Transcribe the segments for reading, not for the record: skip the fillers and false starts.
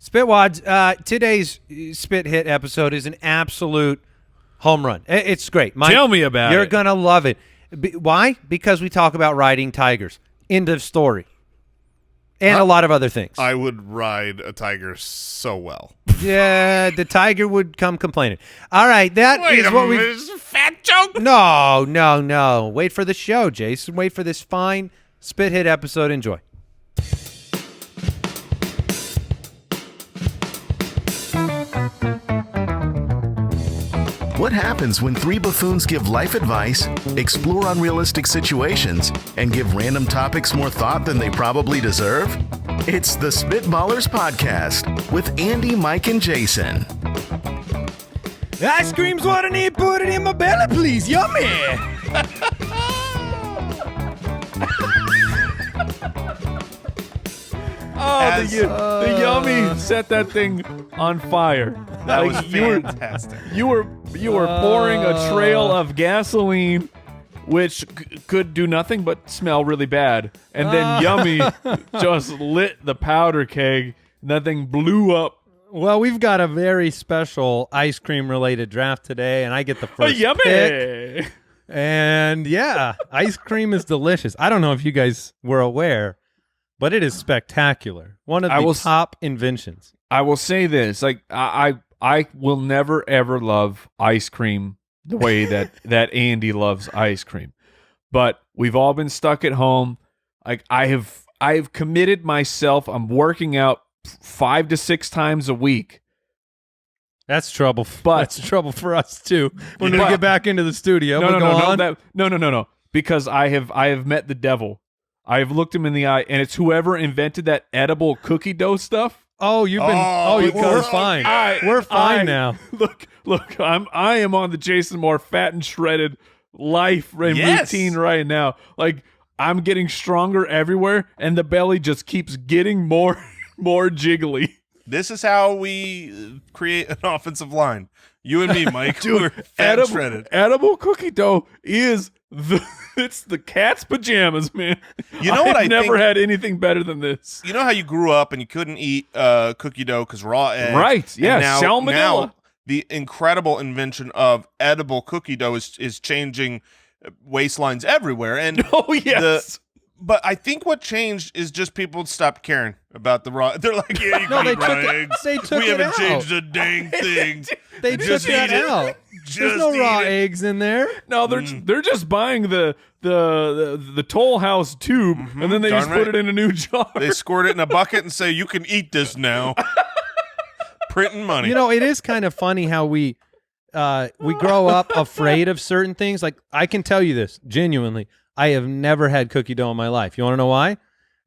Spitwads, today's Spit Hit episode is an absolute home run. It's great. Tell me about it. You're going to love it. Why? Because we talk about riding tigers. End of story. And a lot of other things. I would ride a tiger so well. Yeah, the tiger would come complaining. All right, that is what we... Is a fat joke? No. Wait for the show, Jason. Wait for this fine Spit Hit episode. Enjoy. What happens when three buffoons give life advice, explore unrealistic situations, and give random topics more thought than they probably deserve? It's the Spitballers Podcast with Andy, Mike, and Jason. Ice cream's what I need. Put it in my belly, please. Yummy. The yummy set that thing on fire. That was fantastic. You were pouring a trail of gasoline, which could do nothing but smell really bad, and then Yummy just lit the powder keg, and that thing blew up. Well, we've got a very special ice cream related draft today, and I get the first Yummy. pick. And yeah, ice cream is delicious. I don't know if you guys were aware, but it is spectacular. One of the top inventions. I will say this: like I will never ever love ice cream the way that Andy loves ice cream. But we've all been stuck at home. Like I've committed myself. I'm working out 5 to 6 times a week. That's trouble. That's trouble for us too. When we get back into the studio. No. Because I have met the devil. I have looked him in the eye, and it's whoever invented that edible cookie dough stuff. Oh, you've been. We're fine. We're fine now. Look. I am on the Jason Moore fat and shredded life and routine right now. Like I'm getting stronger everywhere, and the belly just keeps getting more jiggly. This is how we create an offensive line. You and me, Mike. We're fat and shredded. Edible cookie dough is it's the cat's pajamas, man. You know what? I've never had anything better than this. You know how you grew up and you couldn't eat cookie dough because raw eggs? Right, yeah, salmonella. Now the incredible invention of edible cookie dough is changing waistlines everywhere. And oh, yes. But I think what changed is just people stopped caring about the raw. They're like, yeah, you can eat raw eggs. We haven't changed a dang thing. They took that out. There's no raw eggs in there. No, they're just buying the Toll House tube, and then they just put it in a new jar. They squirt it in a bucket and say, you can eat this now. Printing money. You know, it is kind of funny how we grow up afraid of certain things. Like, I can tell you this, genuinely. I have never had cookie dough in my life. You want to know why?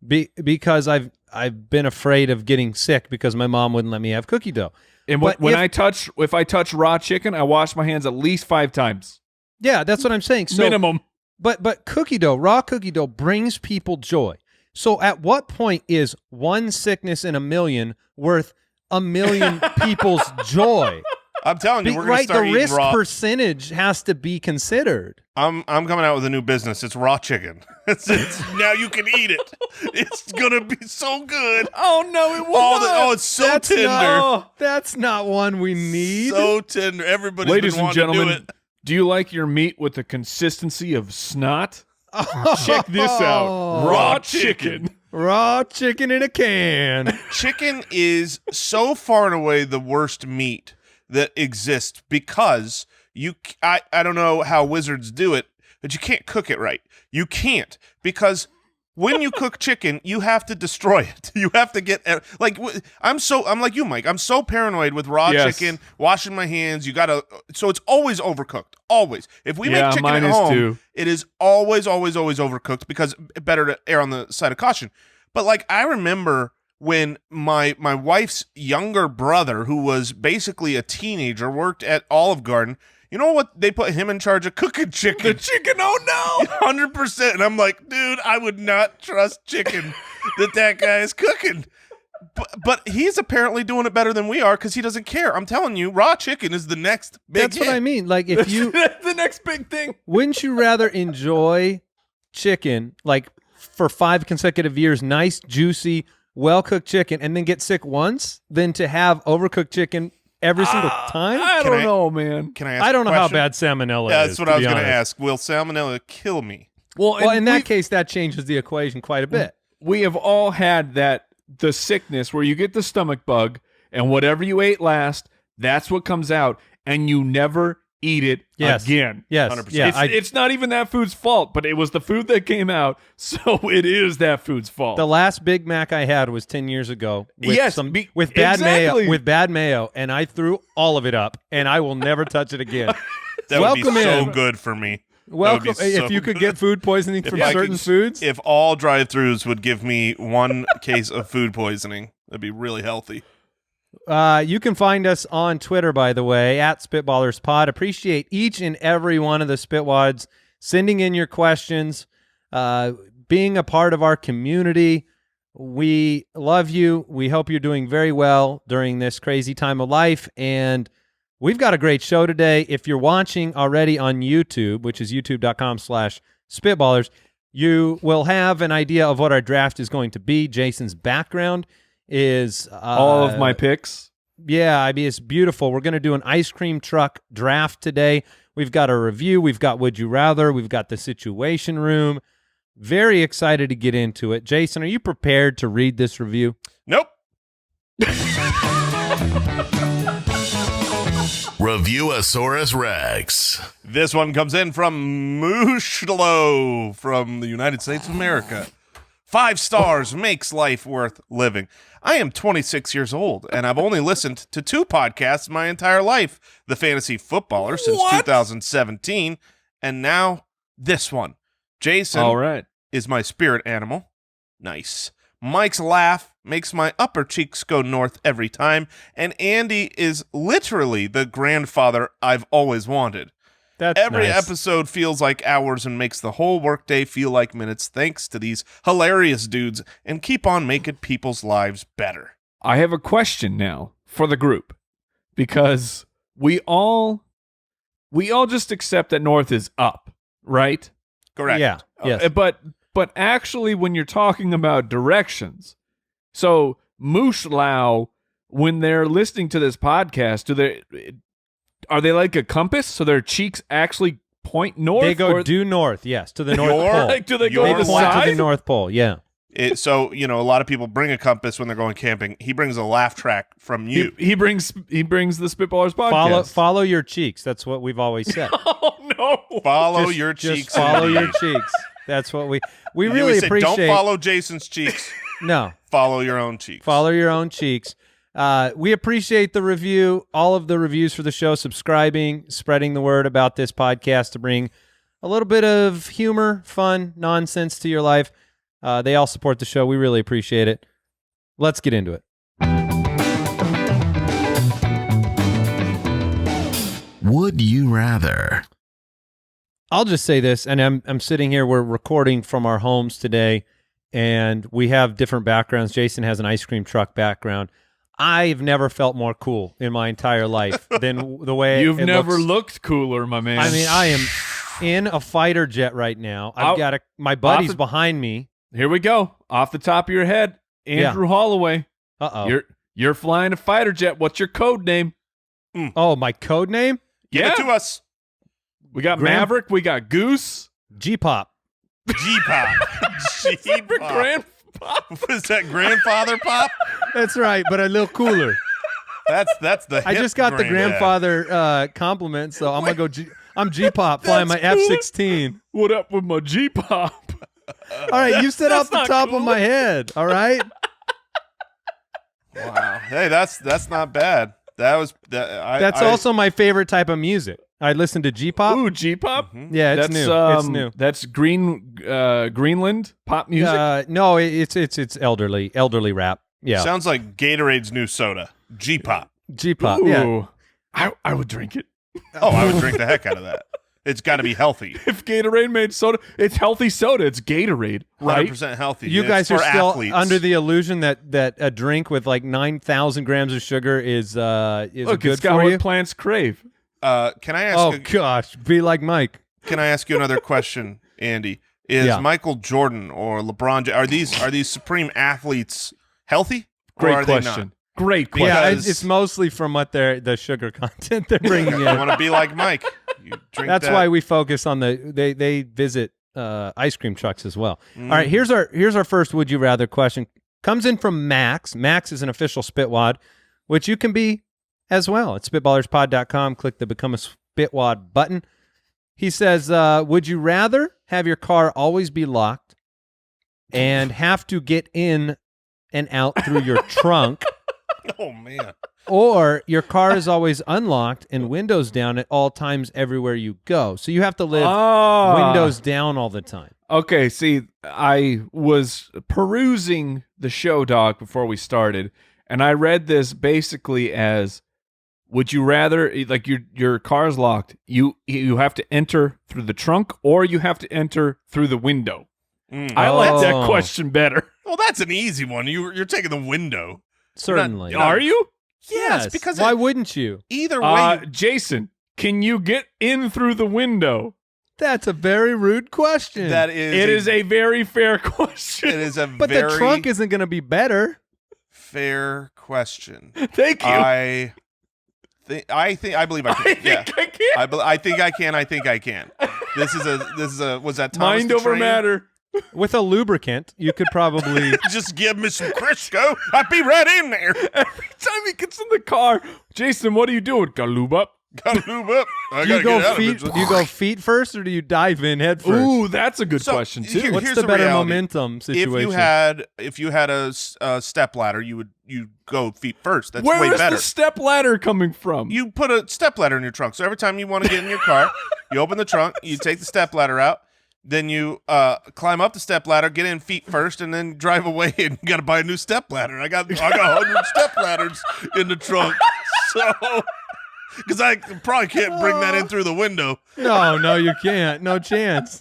Because I've been afraid of getting sick because my mom wouldn't let me have cookie dough. And if I touch raw chicken, I wash my hands at least 5 times. Yeah, that's what I'm saying. So, minimum. But cookie dough, raw cookie dough brings people joy. So at what point is one sickness in a million worth a million people's joy? I'm telling you, we're going to start eating raw. The risk raw. Percentage has to be considered. I'm coming out with a new business. It's raw chicken. It's now you can eat it. It's gonna be so good. Oh no, it won't. It's so tender. That's not one we need. So tender. Everybody's Ladies been and wanting gentlemen, to do it. Do you like your meat with the consistency of snot? Check this out. Raw chicken. Raw chicken in a can. Chicken is so far and away the worst meat that exists because I don't know how wizards do it, but you can't cook it right. You can't, because when you cook chicken, you have to destroy it. You have to get I'm like you, Mike. I'm so paranoid with raw chicken, washing my hands. So it's always overcooked. Always. If we make chicken at home, it is always overcooked because better to err on the side of caution. But like I remember when my wife's younger brother, who was basically a teenager, worked at Olive Garden. You know what? They put him in charge of cooking chicken. The chicken, oh no! 100%. And I'm like, dude, I would not trust chicken that guy is cooking. But he's apparently doing it better than we are because he doesn't care. I'm telling you, raw chicken is the next big That's what I mean. Like, if you... That's the next big thing. Wouldn't you rather enjoy chicken, like, for 5 consecutive years, nice, juicy, well-cooked chicken and then get sick once than to have overcooked chicken every single time? I don't know, man. Can I ask I don't a know how question? bad salmonella Yeah, is. that's what I was going to ask. Will salmonella kill me? Well, in that case, that changes the equation quite a bit. We have all had the sickness where you get the stomach bug, and whatever you ate last, that's what comes out, and you never eat it again. Yes, 100%. yeah. It's not even that food's fault, but it was the food that came out, so it is that food's fault. The last Big Mac I had was 10 years ago. With Yes, with bad exactly. mayo, with bad mayo, and I threw all of it up, and I will never touch it again. That would be Welcome so in. good for me. Welcome. That would be so If you could good. get food poisoning from I certain could- foods, If all drive-thrus would give me one case of food poisoning, that'd be really healthy. you can find us on Twitter, by the way, at Spitballers Pod. Appreciate each and every one of the Spitwads sending in your questions, being a part of our community. We love you. We hope you're doing very well during this crazy time of life, and we've got a great show today. If you're watching already on YouTube, which is youtube.com/Spitballers, you will have an idea of what our draft is going to be. Jason's background is all of my picks. Yeah, I mean, it's beautiful. We're going to do an ice cream truck draft today. We've got a review. We've got Would You Rather. We've got the Situation Room. Very excited to get into it. Jason, are you prepared to read this review? Nope. Reviewosaurus Rex. This one comes in from Mushlo from the United States of America. 5 stars makes life worth living. I am 26 years old, and I've only listened to 2 podcasts my entire life. The Fantasy Footballer since 2017, and now this one. Jason All right. is my spirit animal. Nice. Mike's laugh makes my upper cheeks go north every time, and Andy is literally the grandfather I've always wanted. That's Every nice. episode feels like hours and makes the whole workday feel like minutes thanks to these hilarious dudes, and keep on making people's lives better. I have a question now for the group, because we all just accept that north is up, right? Correct. Yeah. Yes. But actually, when you're talking about directions, so Mooshlau, when they're listening to this podcast, are they like a compass? So their cheeks actually point north? They go or due north, yes, to the North Your- Pole. like, do they go Your to They the point side? to the North Pole, yeah. So, a lot of people bring a compass when they're going camping. He brings a laugh track from you. He brings the Spitballers podcast. Follow your cheeks. That's what we've always said. Oh no! Follow Just- your just cheeks. follow indeed. your cheeks. That's what we You really always say, appreciate. don't follow Jason's cheeks. No, Follow your own cheeks. follow your own cheeks. We appreciate the review, all of the reviews for the show, subscribing, spreading the word about this podcast to bring a little bit of humor, fun, nonsense to your life. They all support the show. We really appreciate it. Let's get into it. Would you rather? I'll just say this, and I'm sitting here. We're recording from our homes today, and we have different backgrounds. Jason has an ice cream truck background. I've never felt more cool in my entire life than the way You've it never looks. looked cooler, my man. I mean, I am in a fighter jet right now. I've I'll- got my buddies off the- behind me. Here we go. Off the top of your head, Andrew Holloway. Uh-oh. You're flying a fighter jet. What's your code name? Oh, my code name? Give it to us. We got Grand- Maverick. We got Goose. G-Pop. G-pop. G-pop. What is that, grandfather pop? That's right, but a little cooler. That's the I hip just got the granddad. grandfather compliment, so I'm going to go I'm G-Pop flying my That's cool. F-16. What up with my G-pop? All right, you said off the not top cool. of my head, all right? Wow. Hey, that's not bad. That's also my favorite type of music. I listen to G-pop. Ooh, G-pop. Yeah, it's That's new. It's new. That's Greenland pop music. No, it's elderly rap. Yeah, Sounds like Gatorade's new soda. G-pop. G-pop. Ooh, Yeah, I would drink it. Oh, I would drink the heck out of that. It's got to be healthy. If Gatorade made soda, it's healthy soda. It's Gatorade, right? 100% healthy. you It's guys are for still athletes. under the illusion that a drink with like 9,000 grams of sugar is Look, good it's got for what you. plants crave. Can I ask? Oh gosh, be like Mike. Can I ask you another question, Andy? Is Yeah. Michael Jordan or LeBron are these supreme athletes healthy? Or Great are they question. not? Great question. Yeah, Because- it's mostly from what the sugar content they're bringing in. You want to be like Mike. You drink That's that. why we focus on they visit ice cream trucks as well. All right, here's our first would you rather question. Comes in from Max. Max is an official Spitwad, which you can be as well at spitballerspod.com. Click the Become a Spitwad button. He says, would you rather have your car always be locked and have to get in and out through your trunk, Oh, man. or your car is always unlocked and windows down at all times everywhere you go? So you have to live windows down all the time. Okay, see, I was perusing the show doc before we started, and I read this basically as, would you rather, like your car's locked, you have to enter through the trunk, or you have to enter through the window? I like that question better. Well, that's an easy one. You're taking the window. Certainly. You're not- Are you? Yes, because why wouldn't you? either way, Jason, can you get in through the window? That's a very rude question. that is It is a very fair question. it is a but very the trunk isn't going to be better. fair question. Thank you. I believe I can. Yeah. I can't. I think I can. This is a was that Thomas Mind the over Train? matter. With a lubricant, you could probably. Just give me some Crisco. I'd be right in there. Every time he gets in the car, Jason, what are you doing? Gotta lube up. Gotta move up. I Do you gotta get out go feet? of it. Do you go feet first, or do you dive in head first? Ooh, that's a good So, question too. here- What's here's the the better reality. momentum situation? If you had a step ladder, you go feet first. That's Where way is better. the step ladder coming from? You put a step ladder in your trunk. So every time you want to get in your car, you open the trunk, you take the step ladder out, then you climb up the step ladder, get in feet first, and then drive away. And you got to buy a new step ladder. I got 100 step ladders in the trunk, so because I probably can't bring that in through the window. No, you can't. No chance.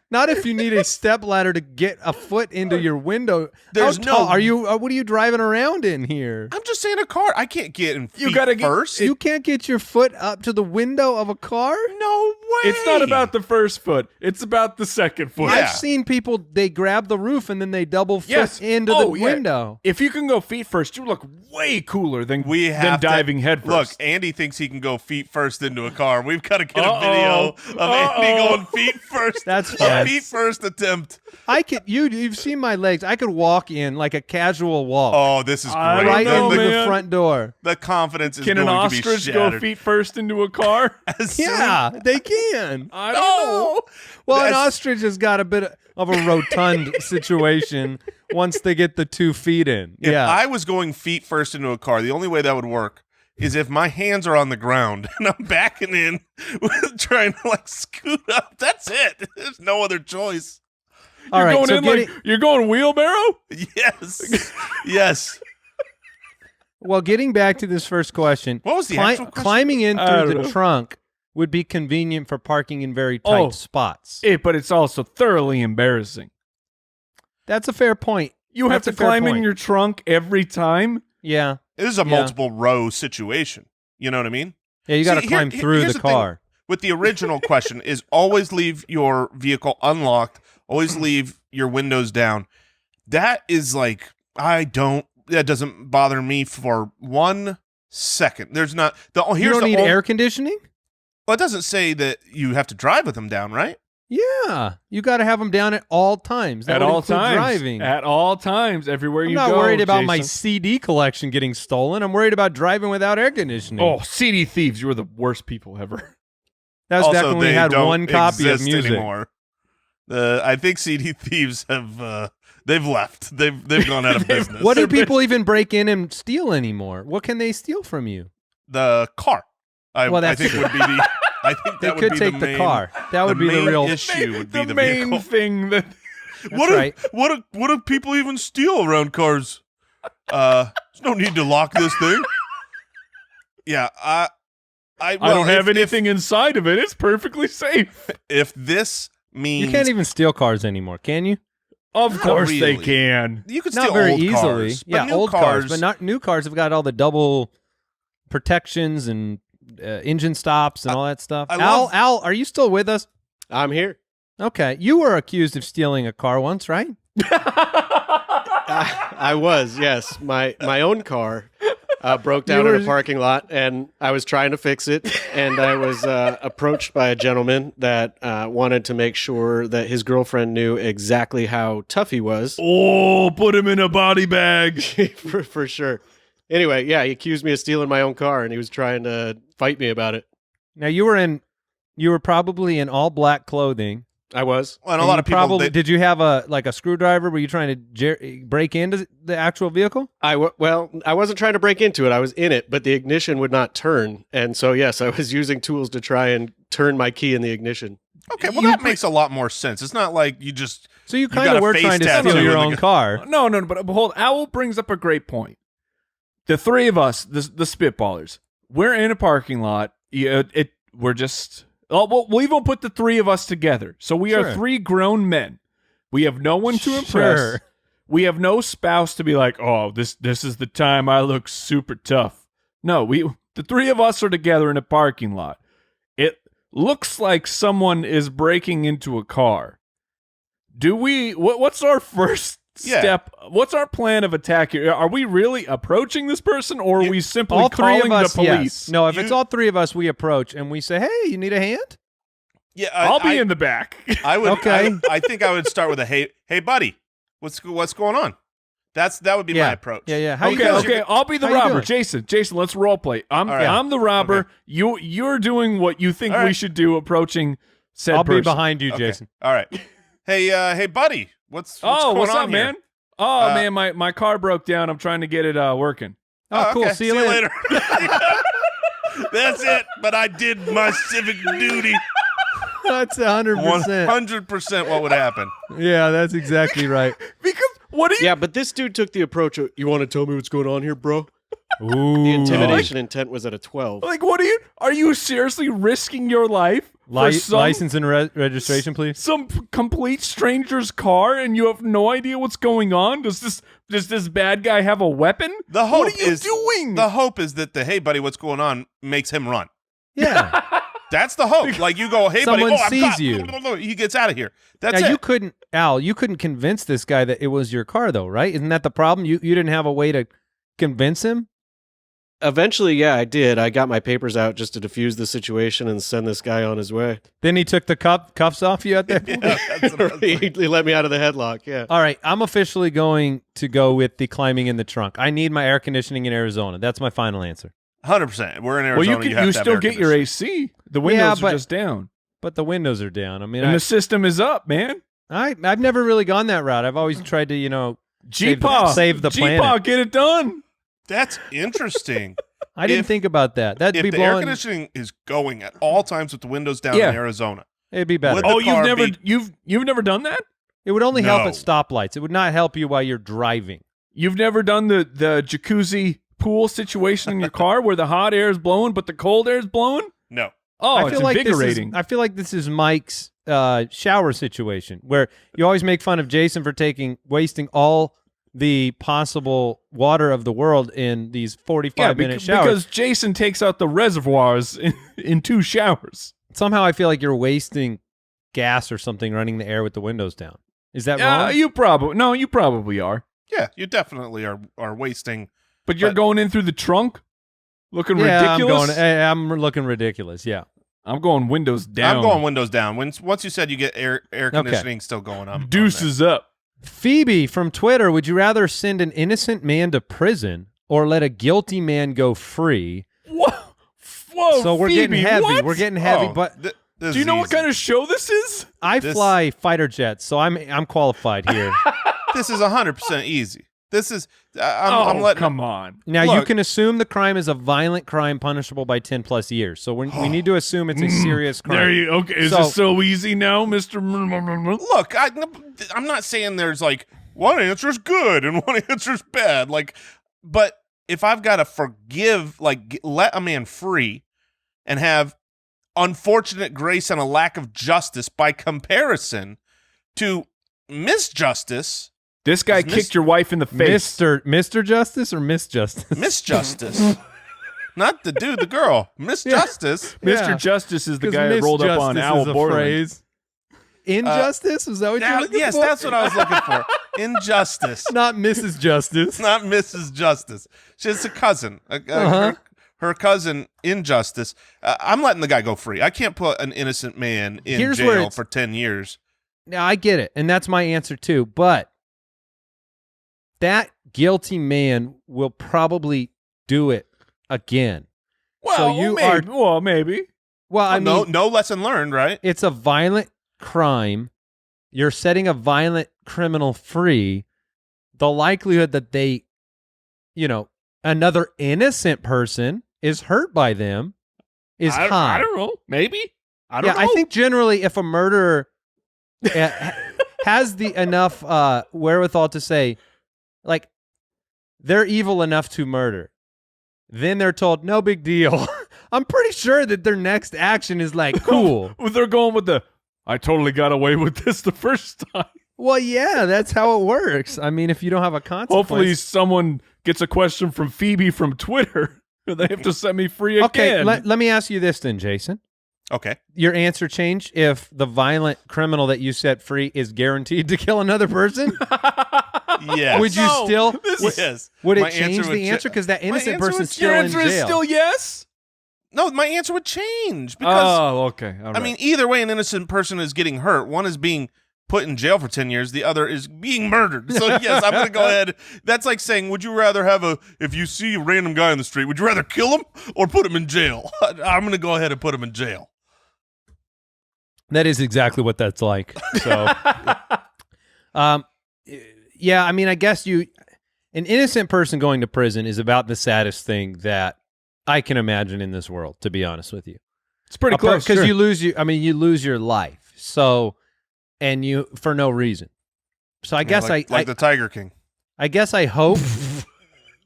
Not if you need a step ladder to get a foot into your window. There's How tall no- are you? What are you driving around in here? I'm just saying a car. I can't get in feet gotta get- first. You can't get your foot up to the window of a car? No way. It's not about the first foot. It's about the second foot. Yeah. I've seen people, they grab the roof and then they double foot Yes. into Oh, the yeah. window. If you can go feet first, you look way cooler than We have to- diving head Look, first. Andy thinks he can go feet first into a car. We've got to get Uh-oh. a video of Andy Uh-oh. going feet first. That's a fast. feet first attempt. I could you've seen my legs. I could walk in like a casual walk. Oh, this is great. I don't right know, into the man. front door. The confidence is Can an going to be ostrich go shattered. feet first into a car? As soon- Yeah, they can. I don't know. No. Well, an That's- ostrich has got a bit of a rotund situation once they get the 2 feet in. If Yeah. I was going feet first into a car, the only way that would work is if my hands are on the ground and I'm backing in with trying to like scoot up. That's it. There's no other choice. All You're right, going so in like you're going wheelbarrow? Yes. Yes. getting back to this first question. What was the actual question? Climbing in I through don't the know. trunk would be convenient for parking in very tight Oh. spots. But it's also thoroughly embarrassing. That's a fair point. You have That's a to fair climb in point. your trunk every time? Yeah. This is a Yeah. multiple row situation. You know what I mean? Yeah, you got to See, climb through here's the thing car. with the original question is always leave your vehicle unlocked, always leave your windows down. That is like that doesn't bother me for 1 second. There's not here's You don't the need only- air conditioning? Well, it doesn't say that you have to drive with them down, right? Yeah. You got to have them down at all times. That At would all include times. driving. At all times, everywhere I'm you not go. worried about my Jason. CD collection getting stolen. I'm worried about driving without air conditioning. Oh, CD thieves! You were the worst people ever. that was back Also, when we they had don't one copy of exist music. anymore. I think CD thieves have they've left. They've gone out of business. What do people even break in and steal anymore? What can they steal from you? The car. Well, I that's think true. would be the. I think They that would could be take the main, car. That would be the main real. issue. Would be the main vehicle. thing that What right. what do people even steal around cars? There's no need to lock this thing. Yeah, I don't have anything inside of it. It's perfectly safe. If this means You can't even steal cars anymore, can you? Of course they really. can. you could Not steal very old easily. cars, but Yeah, new old cars, but not new cars have got all the double protections and engine stops and all that stuff. I love- Al, are you still with us? I'm here. Okay, you were accused of stealing a car once, right? I was, yes. My own car broke down in a parking lot, and I was trying to fix it, and I was approached by a gentleman that wanted to make sure that his girlfriend knew exactly how tough he was. Oh, put him in a body bag. for sure. Anyway, yeah, he accused me of stealing my own car, and he was trying to fight me about it. Now you were probably in all black clothing. I was. Well, and a lot of people probably did you have a screwdriver? Were you trying to break into the actual vehicle? I wasn't trying to break into it. I was in it, but the ignition would not turn. And so, yes, I was using tools to try and turn my key in the ignition. Okay, well, that makes a lot more sense. It's not like you just... So you kind of were trying to steal your own car. No, but hold. Owl brings up a great point. The three of us, the Spitballers, we're in a parking lot. We're just... Oh, we'll even put the three of us together. So we are three grown men. We have no one to impress. Sure. We have no spouse to be like, oh, this is the time I look super tough. No, the three of us are together in a parking lot. It looks like someone is breaking into a car. What's our first step? What's our plan of attack here? Are we really approaching this person, or are we simply all three calling of us, the police? Yes. No, if it's all three of us, we approach and we say, "Hey, you need a hand?" Yeah, I'll be in the back. I would. Okay. I think I would start with a hey, buddy, what's going on? That would be my approach. Yeah. How you doing? Okay. I'll be the How you robber, doing? Jason. Let's role play. I'm the robber. Okay. You're doing what you think we should do, approaching said I'll person. be behind you, Okay. Jason. All right. Hey, buddy, what's going on what's up, here? man? Oh man, my car broke down. I'm trying to get it working. Oh, cool. Okay. See you later. That's it. But I did my civic duty. That's 100%. 100% what would happen. Yeah, that's exactly right. Because what do you? Yeah, but this dude took the approach of, you want to tell me what's going on here, bro? Ooh. The intimidation intent was at a 12. Like, what are you seriously risking your life for License and registration, please. some complete stranger's car, and you have no idea what's going on? Does this bad guy have a weapon? The hope what are you doing? The hope is that the hey buddy, what's going on makes him run. Yeah. That's the hope. Like you go, hey Someone buddy, sees you. He gets out of here. That's Now, it. you couldn't convince this guy that it was your car, though, right? Isn't that the problem? You didn't have a way to convince him? Eventually, yeah, I did. I got my papers out just to diffuse the situation and send this guy on his way. Then he took the cuffs off you at that point? Yeah, that's what I was he like. let me out of the headlock, yeah. All right, I'm officially going to go with the climbing in the trunk. I need my air conditioning in Arizona. That's my final answer. 100%. We're in Well, Arizona. you have to still have air get your conditioning. AC. The windows but- are just down, But the windows are down. I mean, and the system is up, man. I've never really gone that route. I've always tried to, G-Paw, save the planet. G-Paw, get it done. That's interesting. I didn't If- think about that. That'd If be the air blowing. conditioning is going at all times with the windows down Yeah. in Arizona, It'd be better. Would Oh, the car you've never done that? It would only help No. at stoplights. It would not help you while you're driving. You've never done the jacuzzi pool situation in your car where the hot air is blowing but the cold air is blowing? no. Oh, I it's invigorating. I feel like this is Mike's shower situation where you always make fun of Jason for wasting all the possible water of the world in these 45-minute showers. Because Jason takes out the reservoirs in 2 showers. Somehow I feel like you're wasting gas or something running the air with the windows down. Is that wrong? You probably are. Yeah, you definitely are wasting. But you're going in through the trunk, looking yeah, ridiculous. I'm looking ridiculous. Yeah. I'm going windows down. I'm going windows down. Once you said you get air conditioning still going on. Deuces up. Phoebe from Twitter, would you rather send an innocent man to prison or let a guilty man go free? Whoa, So we're Phoebe, getting heavy. what? We're getting heavy. Oh, But this Do you is know what easy. kind of show this is? I this- fly fighter jets, so I'm qualified here. This is 100% easy. This is. I'm letting. come on. Now, you Look. can assume the crime is a violent crime punishable by 10+ years. So we need to assume it's a serious crime. There you okay. Is So- this so easy now, Mr. Look, I'm not saying there's like one answer's good and one answer's bad. Like, but if I've got to let a man free and have unfortunate grace and a lack of justice by comparison to misjustice, This guy Miss- kicked your wife in the face. Mr. Justice or Miss Justice? misjustice. Not the dude, the girl. Misjustice. Mr. Yeah. Justice is the 'Cause guy that rolled up on misjustice Owl is a Borland. phrase. Injustice? Is that what you're looking Yes, for? that's what I was looking for. Injustice. Not Mrs. Justice. Not Mrs. Justice. She's a cousin. Her cousin, Injustice. I'm letting the guy go free. I can't put an innocent man in Here's where jail it's- for 10 years. Now, I get it, and that's my answer too. But that guilty man will probably do it again. Well, So you maybe. Well, maybe. Well, I mean, No lesson learned, right? it's a violent crime. You're setting a violent criminal free. The likelihood that they, another innocent person is hurt by them is high. I don't know. Maybe. I don't know. I think generally if a murderer has the enough wherewithal to say, like, they're evil enough to murder, then they're told, no big deal. I'm pretty sure that their next action is like, cool. They're going with I totally got away with this the first time. Well, yeah, that's how it works. I mean, if you don't have a consequence. Hopefully someone gets a question from Phoebe from Twitter. They have to set me free again. Okay, let me ask you this then, Jason. Okay. Your answer change if the violent criminal that you set free is guaranteed to kill another person? Yes. Would you still? Yes. Would My it change answer would the answer? Because that my innocent answer would- person's still Your in answer jail. is still yes? No, my answer would change because Okay. All right. I mean, either way, an innocent person is getting hurt. One is being put in jail for 10 years. The other is being murdered. So yes, I'm going to go ahead. That's like saying, would you rather if you see a random guy on the street, would you rather kill him or put him in jail? I'm going to go ahead and put him in jail. That is exactly what that's like. So, yeah, I mean, I guess an innocent person going to prison is about the saddest thing that I can imagine in this world, to be honest with you. it's pretty close. Because Sure. you lose your life. So, and you, for no reason. So I guess like the Tiger King. I guess I hope.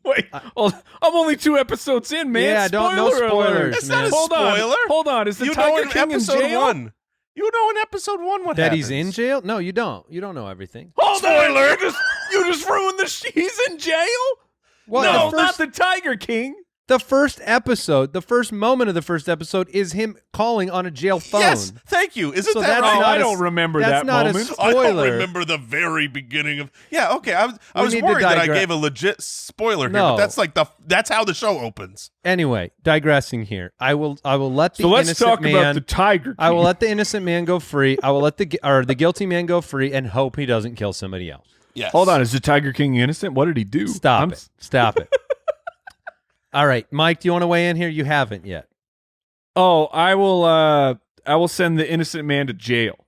Wait, I'm only 2 episodes in, man. Yeah, no Spoiler spoilers, alert. It's not a Hold spoiler. Hold on. Is the You know Tiger in King in episode jail? 1. You know in episode 1 what That happens. he's in jail? No, you don't. You don't know everything. Hold on. You just ruined he's in jail? Well, No, the not first, the Tiger King. the first episode, the first moment of the first episode is him calling on a jail phone. Yes, thank you. Isn't So that that's right? not I a- don't remember that's that not a moment. I don't spoiler. remember the very beginning of. Yeah, okay. I We was need to worried that I digress. gave a legit spoiler here, No. but that's how the show opens. Anyway, digressing here. I will let the So let's innocent talk man. about the Tiger King. I will let the innocent man go free. I will let the guilty man go free and hope he doesn't kill somebody else. Yes. Hold on. Is the Tiger King innocent? What did he do? Stop it. Stop it. All right, Mike, do you want to weigh in here? You haven't yet. Oh, I will send the innocent man to jail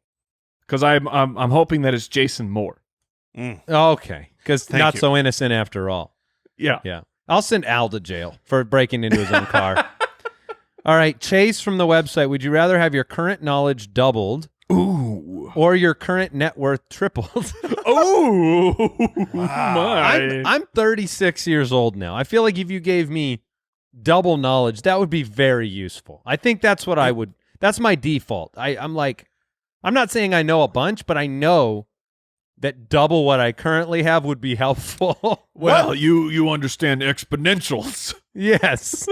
because I'm hoping that it's Jason Moore. Okay, because Thank not you. so innocent after all. Yeah. Yeah. I'll send Al to jail for breaking into his own car. All right, Chase from the website. Would you rather have your current knowledge doubled Ooh. or your current net worth tripled? Oh my! I'm 36 years old now. I feel like if you gave me double knowledge, that would be very useful. I think that's what I would. That's my default. I'm not saying I know a bunch, but I know that double what I currently have would be helpful. Well, you understand exponentials. Yes.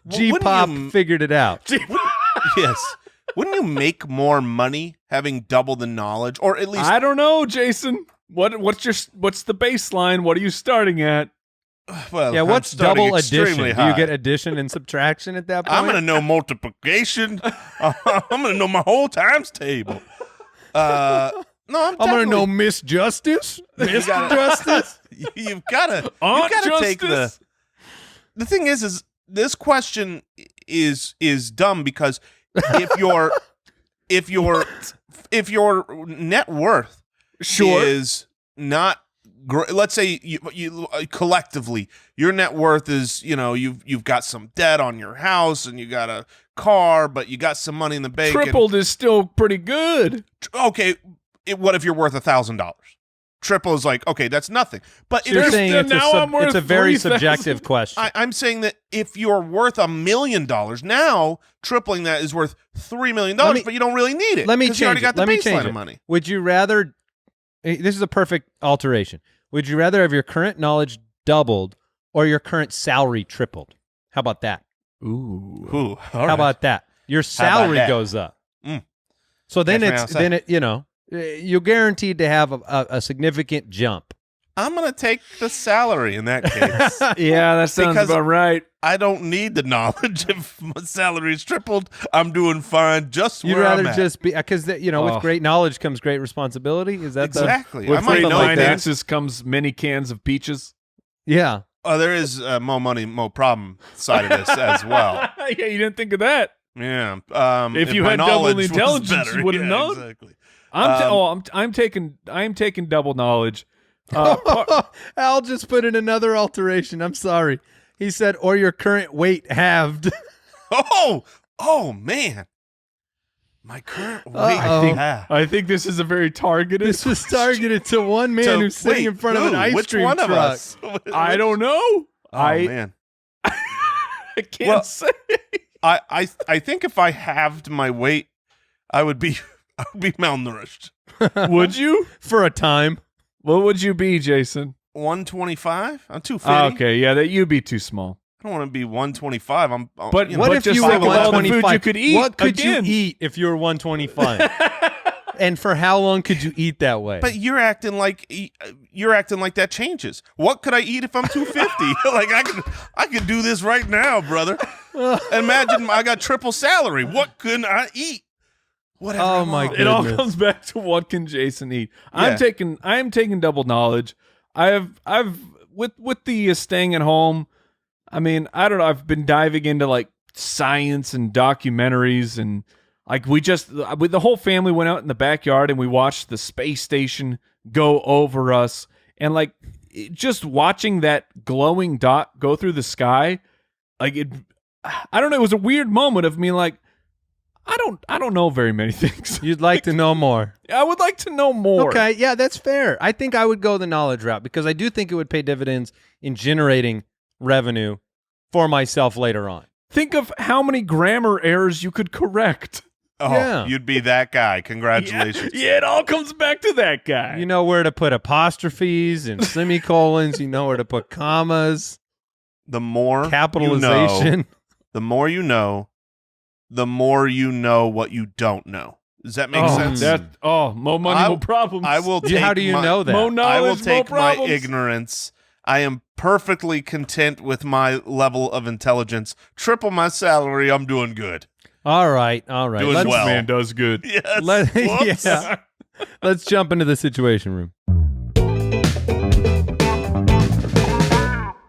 wouldn't G-pop you- figured it out. Yes. Wouldn't you make more money having double the knowledge, or at least? I don't know, Jason. What's the baseline? What are you starting at? Well, Yeah, I'm what's starting double addition? extremely Do you high. get addition and subtraction at that point? I'm gonna know multiplication. I'm gonna know my whole times table. No, I'm gonna know definitely- Miss Justice. Mr. gotta- Justice. You've gotta Aunt take the. Justice? The thing is this question is dumb because if your net worth Sure. is not let's say you collectively your net worth is you've got some debt on your house and you got a car but you got some money in the bank and- Tripled is still pretty good. okay what if you're worth $1,000? Triple is like, okay, that's nothing. But So you're if saying it's now I'm worth it's a very 3,000. subjective question. I'm saying that if you're worth $1 million, now tripling that is worth $3 million, Let me- but you don't really need it. Let me 'cause you already change got it. the Let me baseline change of it. money. Would you rather? This is a perfect alteration. Would you rather have your current knowledge doubled or your current salary tripled? How about that? Ooh. Ooh, How about that? Your about salary that? goes up. Mm. So then Catch me it's outside. then it you're guaranteed to have a significant jump. I'm going to take the salary in that case. Yeah, that sounds Because about right. I don't need the knowledge. If my salary's tripled, I'm doing fine just You'd where I'm rather at. just be because with great knowledge comes great responsibility. Is that Exactly. With I might great know things. finances comes many cans of peaches. Yeah. Oh, there is more money, more problem side of this as well. Yeah, you didn't think of that. Yeah. If you my had double knowledge was intelligence, better. you would've Yeah, known. Exactly. I'm taking double knowledge. Al just put in another alteration. I'm sorry. He said, or your current weight halved. Oh man. My current weight. Uh-oh. I think this is a very targeted. This was targeted to one man who's sitting in front of an ice which cream one truck. of us? I don't know. Oh I man. I can't Well, say. I think if I halved my weight, I would be malnourished. Would you? For a time. What would you be, Jason? 125? I'm 250. Okay, yeah, that you'd be too small. I don't want to be 125. But you know, What but if just you were think of all the food 125? you could eat. What could again. you eat if you were 125? And for how long could you eat that way? But you're acting like that changes. What could I eat if I'm 250? Like I could do this right now, brother. Imagine I got triple salary. What couldn't I eat? Whatever. Oh, I my want. It all Goodness. comes back to what can Jason eat. Yeah. I am taking double knowledge. I've with the staying at home. I mean, I don't know. I've been diving into like science and documentaries, and like the whole family went out in the backyard and we watched the space station go over us, and like just watching that glowing dot go through the sky, like it. I don't know. It was a weird moment of me like. I don't know very many things. You'd like to know more. I would like to know more. Okay, yeah, that's fair. I think I would go the knowledge route because I do think it would pay dividends in generating revenue for myself later on. Think of how many grammar errors you could correct. Oh, Yeah. you'd be that guy. Congratulations. Yeah, it all comes back to that guy. You know where to put apostrophes and semicolons. You know where to put commas, The more capitalization. the more you know, the more you know what you don't know. Does that make sense? More money, more problems. I will take How do you know that? More knowledge, I will more take my problems. ignorance. I am perfectly content with my level of intelligence. Triple my salary, I'm doing good. All right. Doing Let's, well. Man does good. Yes. Whoops. yeah. Let's jump into the Situation Room.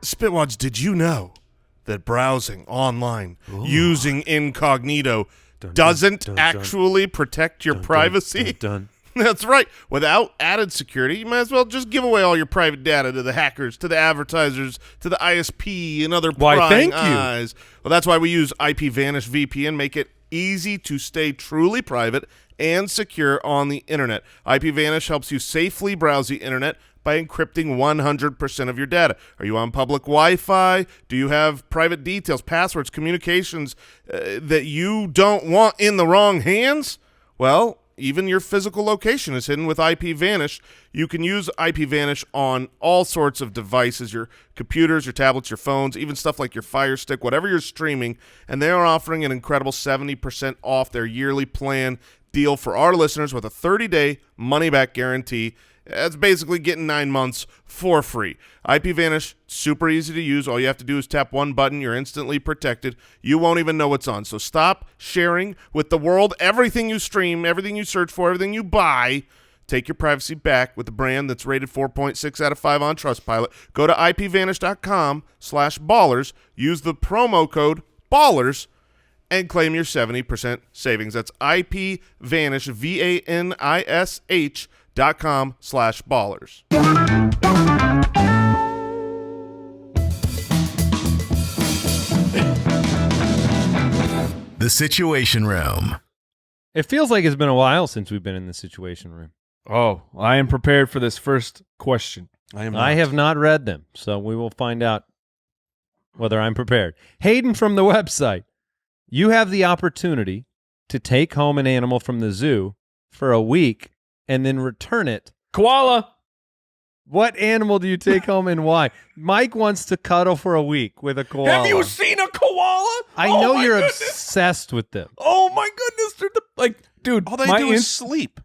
Spitwads, did you know that browsing online using incognito doesn't actually protect your privacy? That's right. Without added security, you might as well just give away all your private data to the hackers, to the advertisers, to the ISP, and other prying thank you. eyes. Well, that's why we use IPVanish VPN, make it easy to stay truly private and secure on the internet. IPVanish helps you safely browse the internet by encrypting 100% of your data. Are you on public Wi-Fi? Do you have private details, passwords, communications that you don't want in the wrong hands? Well, even your physical location is hidden with IPVanish. You can use IPVanish on all sorts of devices, your computers, your tablets, your phones, even stuff like your Fire Stick, whatever you're streaming, and they are offering an incredible 70% off their yearly plan deal for our listeners with a 30-day money-back guarantee. That's basically getting 9 months for free. IPVanish, super easy to use. All you have to do is tap one button. You're instantly protected. You won't even know what's on. So stop sharing with the world everything you stream, everything you search for, everything you buy. Take your privacy back with a brand that's rated 4.6 out of 5 on Trustpilot. Go to IPVanish.com/ballers. Use the promo code BALLERS and claim your 70% savings. That's IPVanish, VANISH.com/ballers. The Situation Room. It feels like it's been a while since we've been in the Situation Room. Oh, I am prepared for this first question. I have not read them, so we will find out whether I'm prepared. Hayden from the website. You have the opportunity to take home an animal from the zoo for a week and then return it. Koala. What animal do you take home and why? Mike wants to cuddle for a week with a koala. Have you seen a koala? I Oh know my you're goodness. obsessed with them. Oh my goodness, dude! All they my do is sleep.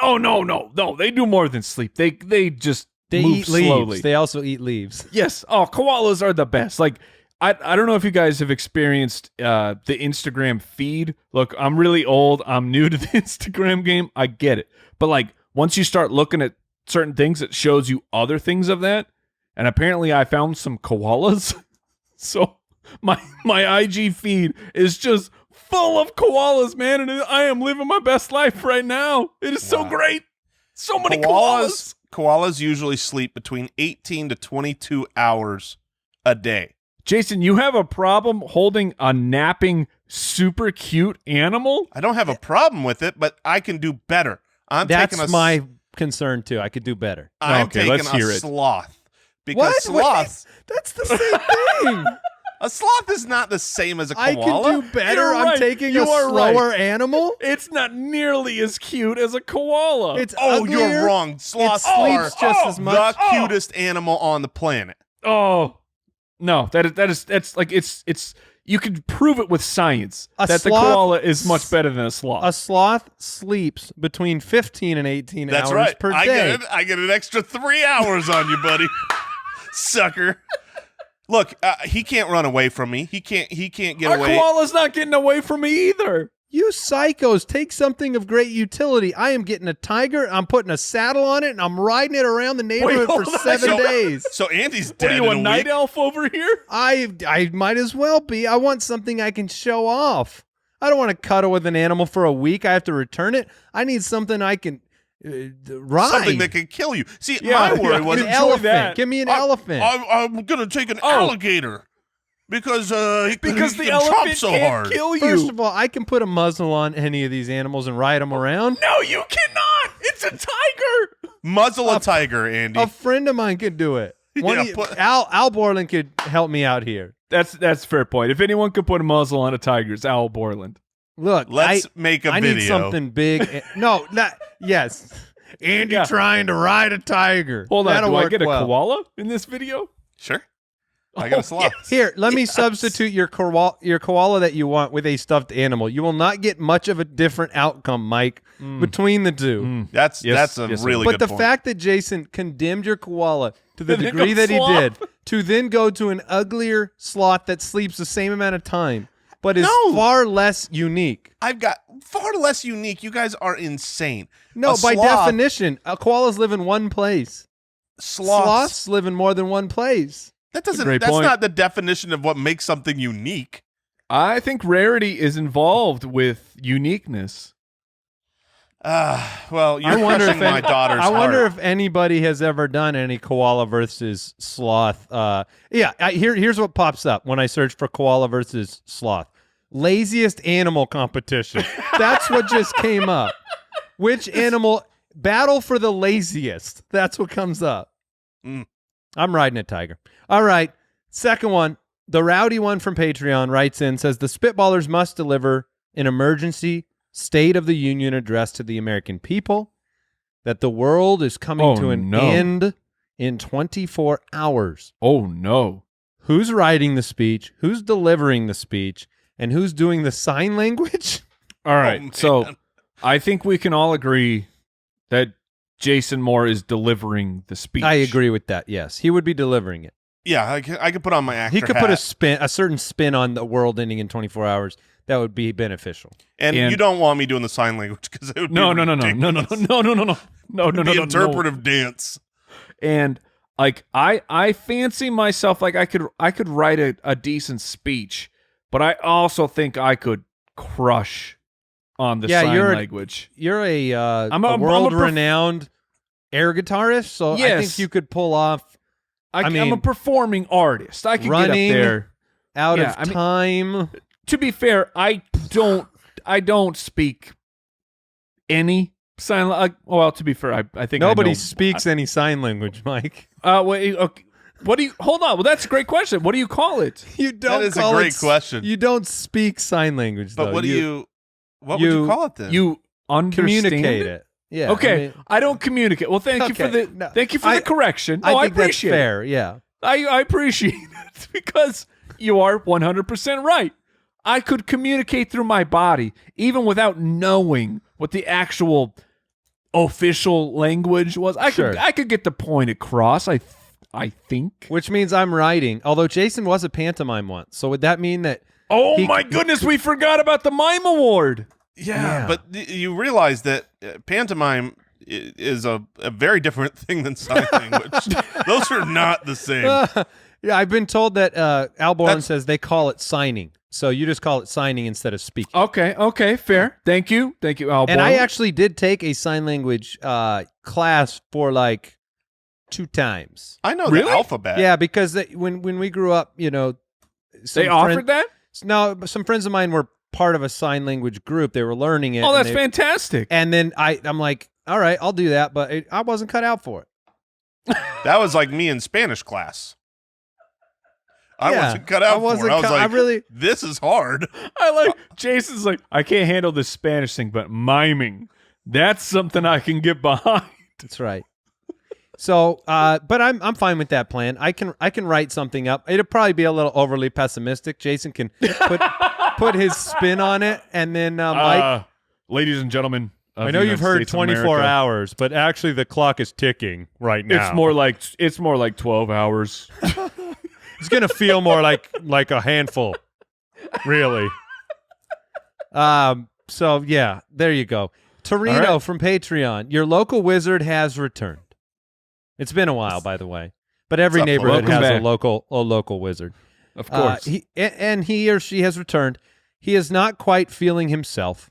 Oh no. They do more than sleep. They just They move eat leaves. slowly. They also eat leaves. Yes. Oh, koalas are the best. Like, I don't know if you guys have experienced the Instagram feed. Look, I'm really old. I'm new to the Instagram game. I get it. But like, once you start looking at certain things, it shows you other things of that. And apparently I found some koalas. So my IG feed is just full of koalas, man. And I am living my best life right now. It is so great. So many koalas. Koalas usually sleep between 18 to 22 hours a day. Jason, you have a problem holding a napping, super cute animal? I don't have a problem with it, but I can do better. That's my concern too. I could do better. I'm Okay, taking let's hear a it. sloth. Because What? sloths, That's the same thing. a sloth is not the same as a I koala. can do better. You're I'm right. taking You a are slower animal. It's not nearly as cute as a koala. It's Oh, uglier. you're wrong. Sloths It are sleeps just as much. the cutest animal on the planet. Oh no, that's like it's you can prove it with science A that the sloth- koala is much better than a sloth. A sloth sleeps between 15 and 18 That's hours right. per day. I get an extra 3 hours on you, buddy. Sucker. Look, he can't run away from me. He can't get Our away. koala's not getting away from me either. You psychos, take something of great utility. I am getting a tiger. I'm putting a saddle on it, and I'm riding it around the neighborhood for hold on. 7 days. So Andy's What dead are you, a in a night week. elf over here? I might as well be. I want something I can show off. I don't want to cuddle with an animal for a week. I have to return it. I need something I can ride. Something that can kill you. See, Yeah, my worry yeah. was an enjoy elephant. that. Give me an elephant. I'm gonna take an alligator because he Because he the can elephant chomp so can't hard. kill you. First of all, I can put a muzzle on any of these animals and ride them around. No, you cannot. It's a tiger. Muzzle a tiger, Andy. A friend of mine could do it. Yeah, Al Borland could help me out here. That's a fair point. If anyone could put a muzzle on a tiger, it's Al Borland. Look, Let's make a I video. need something big. No, not yes. Andy Yeah. trying to ride a tiger. Hold on, That'll do I work get a well. koala in this video? Sure. I got a sloth. Here, let me substitute your koala that you want with a stuffed animal. You will not get much of a different outcome, Mike, between the two. That's Yes, a yes, sir. really But good the point. fact that Jason condemned your koala to the And then degree go that he sloth. did, to then go to an uglier sloth that sleeps the same amount of time, but is No. far less unique. I've got far less unique. You guys are insane. No, A by sloth- definition, koalas live in one place. Sloths live in more than one place. That doesn't. Great That's point. not the definition of what makes something unique. I think rarity is involved with uniqueness. Well, you're crushing my daughter's I wonder heart. if anybody has ever done any koala versus sloth. Here's what pops up when I search for koala versus sloth. Laziest animal competition. That's what just came up. Which animal battle for the laziest? That's what comes up. Mm. I'm riding a tiger. All right. Second one. The rowdy one from Patreon writes in, says the Spitballers must deliver an emergency State of the Union address to the American people, that the world is coming to an end in 24 hours. Oh, no. Who's writing the speech? Who's delivering the speech? And who's doing the sign language? All right. man. So I think we can all agree that Jason Moore is delivering the speech. I agree with that. Yes, he would be delivering it. Yeah, I could put on my actor He could hat. put a certain spin on the world ending in 24 hours. That would be beneficial. And you don't want me doing the sign language because it would No. be ridiculous. The interpretive dance. And like I fancy myself like I could write a decent speech, but I also think I could crush on the sign language. You're a I'm a world-renowned air guitarist, so I Yes. think you could pull off I'm a performing artist. I can running get up there. out Yeah, of I mean- time. To be fair, I don't speak any sign. Well, to be fair, I think Nobody I know, speaks any sign language, Mike. Wait, okay. What do you? Hold on. Well, that's a great question. What do you call it? You don't. That is a call great it, question. You don't speak sign language, But though. what would you call it then? You understand communicate it? Yeah. Okay, I, mean, don't communicate. Well, thank you for Okay, the no. thank you for the correction. I Oh, think I appreciate that's it. fair. Yeah. I appreciate it because you are 100% right. I could communicate through my body even without knowing what the actual official language was. I Sure. could get the point across. I think. Which means I'm writing. Although Jason was a pantomime once, so would that mean that? Oh He- my goodness, we forgot about the mime award. Yeah, but you realize that pantomime is a very different thing than sign language. Those are not the same. Yeah, I've been told that Al Borland That's- says they call it signing. So you just call it signing instead of speaking. Okay, fair. Thank you, Al. And I Borland. actually did take a sign language class for like 2 times. I know Really? the alphabet. Yeah, because when we grew up, you know, they offered that. No, but some friends of mine were part of a sign language group. They were learning it. Oh, and that's they- fantastic. And then I'm like, all right, I'll do that, but I wasn't cut out for it. That was like me in Spanish class. I Yeah, wasn't cut out I wasn't for it. I was cut- like, I really- this is hard. I like Jason's like, I can't handle the Spanish thing, but miming, that's something I can get behind. That's right. So, but I'm fine with that plan. I can write something up. It'll probably be a little overly pessimistic. Jason can put his spin on it, and then Mike. Ladies and gentlemen, I know you've heard 24 hours, but actually the clock is ticking right now. It's more like 12 hours. It's gonna feel more like a handful, really. So yeah, there you go. Torino All right. from Patreon. Your local wizard has returned. It's been a while, by the way, but every What's up, neighborhood welcome has back. a local wizard. Of course. He or she has returned. He is not quite feeling himself,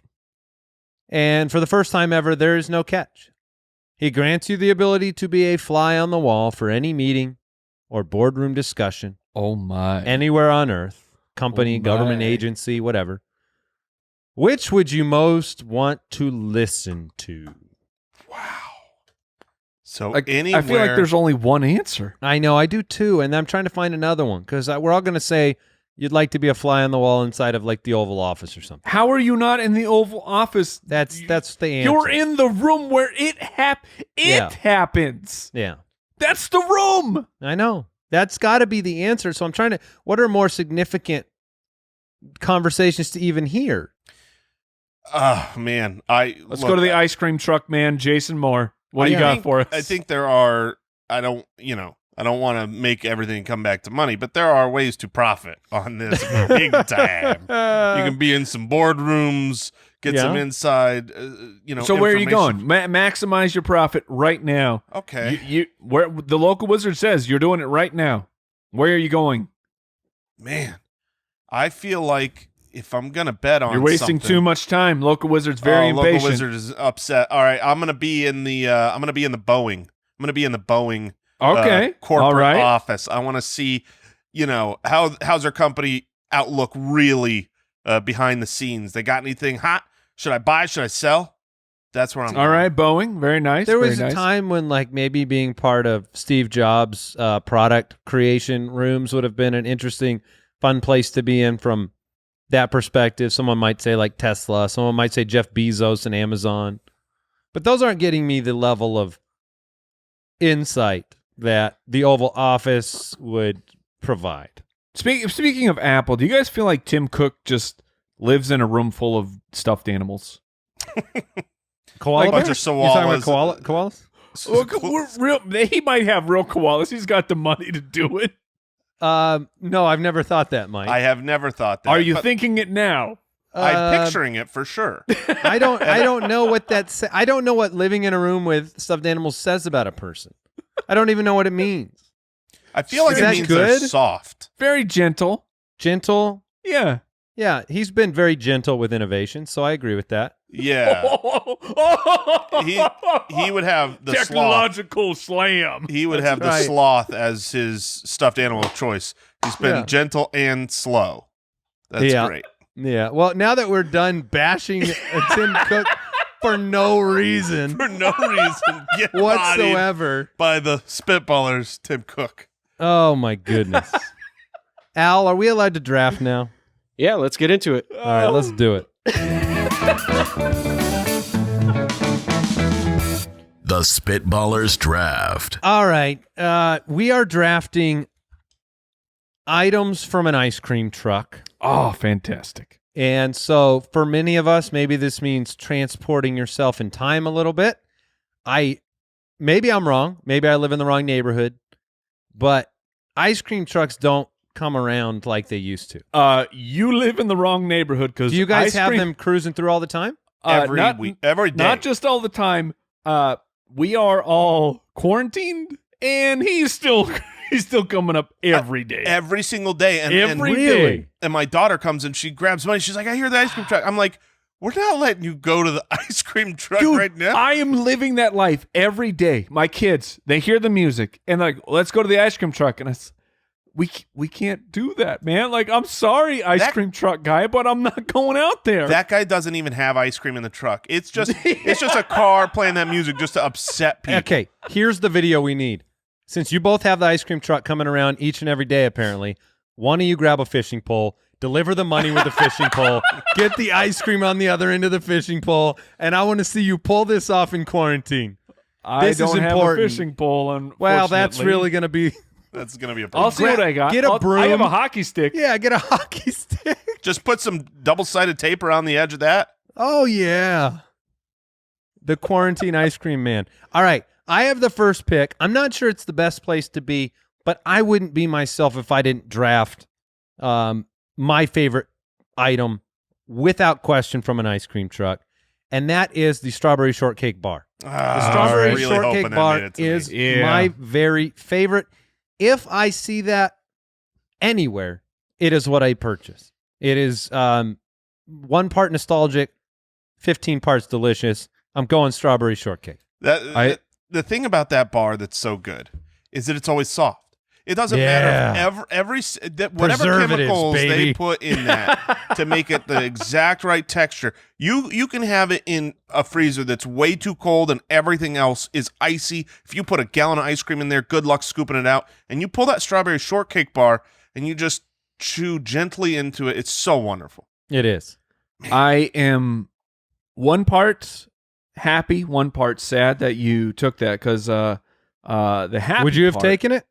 and for the first time ever, there is no catch. He grants you the ability to be a fly on the wall for any meeting or boardroom discussion Oh my. anywhere on earth, company, Oh, my. government agency, whatever. Which would you most want to listen to? So Like, anywhere. I feel like there's only one answer. I know, I do too, and I'm trying to find another one because we're all going to say you'd like to be a fly on the wall inside of like the Oval Office or something. How are you not in the Oval Office? That's the answer. You're in the room where it Yeah. happens. Yeah, That's the room. I know. That's got to be the answer. So I'm trying to. What are more conversations to even hear? Oh man, Let's go to the ice cream truck man, Jason Moore. What do you got for us? I think there are. I don't want to make everything come back to money, but there are ways to profit on this big time. You can be in some boardrooms, get some inside. So where are you information. going? Maximize your profit right now. Okay, You where the local wizard says you're doing it right now. Where are you going? man. I feel like if I'm gonna bet on, You're wasting something, too much time. Local wizard's very impatient. Local wizard is upset. All right, I'm gonna be in the Boeing. I'm gonna be in the Boeing. Okay, Corporate all right. office. I want to see, how's their company outlook really behind the scenes. They got anything hot? Should I buy? Should I sell? That's where I'm. All right, Boeing, very nice. There very was a nice. time when like maybe being part of Steve Jobs' product creation rooms would have been an interesting, fun place to be in from that perspective. Someone might say like Tesla. Someone might say Jeff Bezos and Amazon. But those aren't getting me the level of insight that the Oval Office would provide. Speaking of Apple, do you guys feel like Tim Cook just lives in a room full of stuffed animals? Koala Bunch bears? of You talking koalas. about koalas? He might have real koalas. He's got the money to do it. No, I've never thought that, Mike. I have never thought that. Are you but thinking it now? I'm picturing it for sure. I don't know what I don't know what living in a room with stuffed animals says about a person. I don't even know what it means. I feel like Is it that means they're good? soft. Very gentle. Gentle. Yeah. Yeah, he's been very gentle with innovation, so I agree with that. Yeah, he would have the sloth. technological slam. He would have the right. sloth as his stuffed animal of choice. He's been Yeah. gentle and slow. That's Yeah. great. Yeah. Well, now that we're done bashing Tim Cook for no reason For no reason, get bodied whatsoever. by the Spitballers, Tim Cook. Oh my goodness. Al, are we allowed to draft now? Yeah, let's get into it. All right, let's do it. The Spitballers Draft. All right. We are drafting items from an ice cream truck. Oh, fantastic. And so for many of us, maybe this means transporting yourself in time a little bit. maybe I'm wrong. Maybe I live in the wrong neighborhood, but ice cream trucks don't come around like they used to. You live in the wrong neighborhood because Do you guys have them cruising through all the time? Every week, every day. Not just all the time. We are all quarantined, and he's still coming up every day. Every single day. And Every Really? day. And my daughter comes and she grabs money. She's like, I hear the ice cream truck. I'm like, we're not letting you go to the ice cream truck Dude, right now. I am living that life every day. My kids, they hear the music and they're like, let's go to the ice cream truck. And we can't do that, man. Like, I'm sorry, ice cream truck guy, but I'm not going out there. That guy doesn't even have ice cream in the truck. It's just a car playing that music just to upset people. Okay, here's the video we need. Since you both have the ice cream truck coming around each and every day, apparently, one of you grab a fishing pole, deliver the money with the fishing pole, get the ice cream on the other end of the fishing pole, and I want to see you pull this off in quarantine. I don't have a important. fishing pole, unfortunately. Well, that's really going to be... That's going to be a I'll problem. see what I got. Get a broom. I have a hockey stick. Yeah, get a hockey stick. Just put some double-sided tape around the edge of that. Oh, yeah. The quarantine ice cream man. All right, I have the first pick. I'm not sure it's the best place to be, but I wouldn't be myself if I didn't draft my favorite item without question from an ice cream truck, and that is the Strawberry Shortcake Bar. The Strawberry Shortcake Bar is my very favorite. If I see that anywhere, it is what I purchase. It is 1 part nostalgic, 15 parts delicious. I'm going Strawberry Shortcake. The thing about that bar that's so good is that it's always soft. It doesn't matter if whatever chemicals they put in that to make it the exact right texture. You can have it in a freezer that's way too cold and everything else is icy. If you put a gallon of ice cream in there, good luck scooping it out. And you pull that Strawberry Shortcake Bar and you just chew gently into it. It's so wonderful. It is. I am 1 part happy, 1 part sad that you took that because the happy Would you have part, taken it?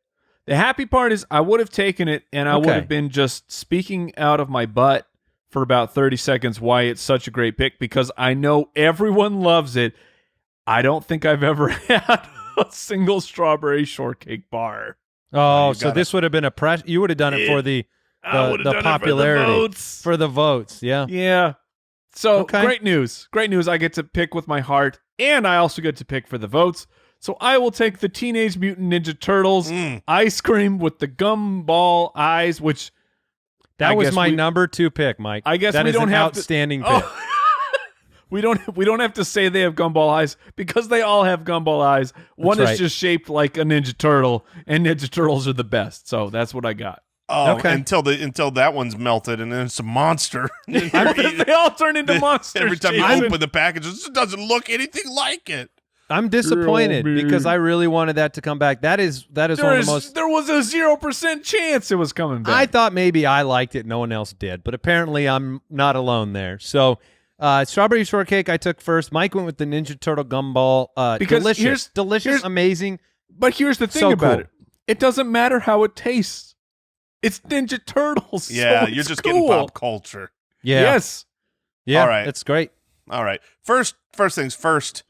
The happy part is I would have taken it, and I would have been just speaking out of my butt for about 30 seconds why it's such a great pick, because I know everyone loves it. I don't think I've ever had a single Strawberry Shortcake Bar. Oh, so this would have been you would have done it for the popularity. For the votes, yeah. Yeah. So great news. Great news. I get to pick with my heart, and I also get to pick for the votes. So I will take the Teenage Mutant Ninja Turtles ice cream with the gumball eyes, which that was my number 2 pick, Mike. I guess that we is don't an have outstanding pick. We don't have to say they have gumball eyes because they all have gumball eyes. One is just shaped like a Ninja Turtle, and Ninja Turtles are the best. So that's what I got. Oh, until that one's melted and then it's a monster. They all turn into monsters. Every time you open the package, it doesn't look anything like it. I'm disappointed because I really wanted that to come back. That is one of the most. There was a 0% chance it was coming back. I thought maybe I liked it, no one else did, but apparently I'm not alone there. So, Strawberry Shortcake I took first. Mike went with the Ninja Turtle gumball. Because delicious, amazing. But here's the thing about it: it doesn't matter how it tastes. It's Ninja Turtles. Yeah, so you're just cool. getting pop culture. Yeah. Yes. Yeah. All right. That's great. All right. First things first.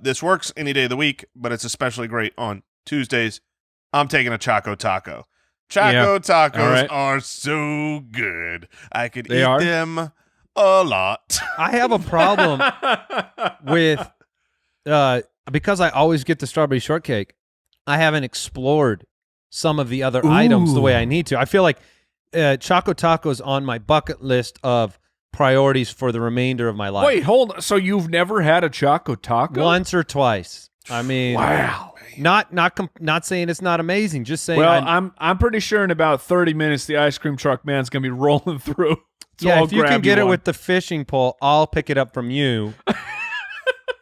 This works any day of the week, but it's especially great on Tuesdays. I'm taking a Choco Taco. Tacos are so good. I could eat them a lot. I have a problem with because I always get the Strawberry Shortcake. I haven't explored some of the other items the way I need to. I feel like Choco Taco is on my bucket list of priorities for the remainder of my life. Wait, hold on. So you've never had a Choco Taco? Once or twice. I mean, wow. Not saying it's not amazing. Just saying. Well, I'm pretty sure in about 30 minutes the ice cream truck man's gonna be rolling through. So yeah, I'll if you can grab get it one. with the fishing pole, I'll pick it up from you.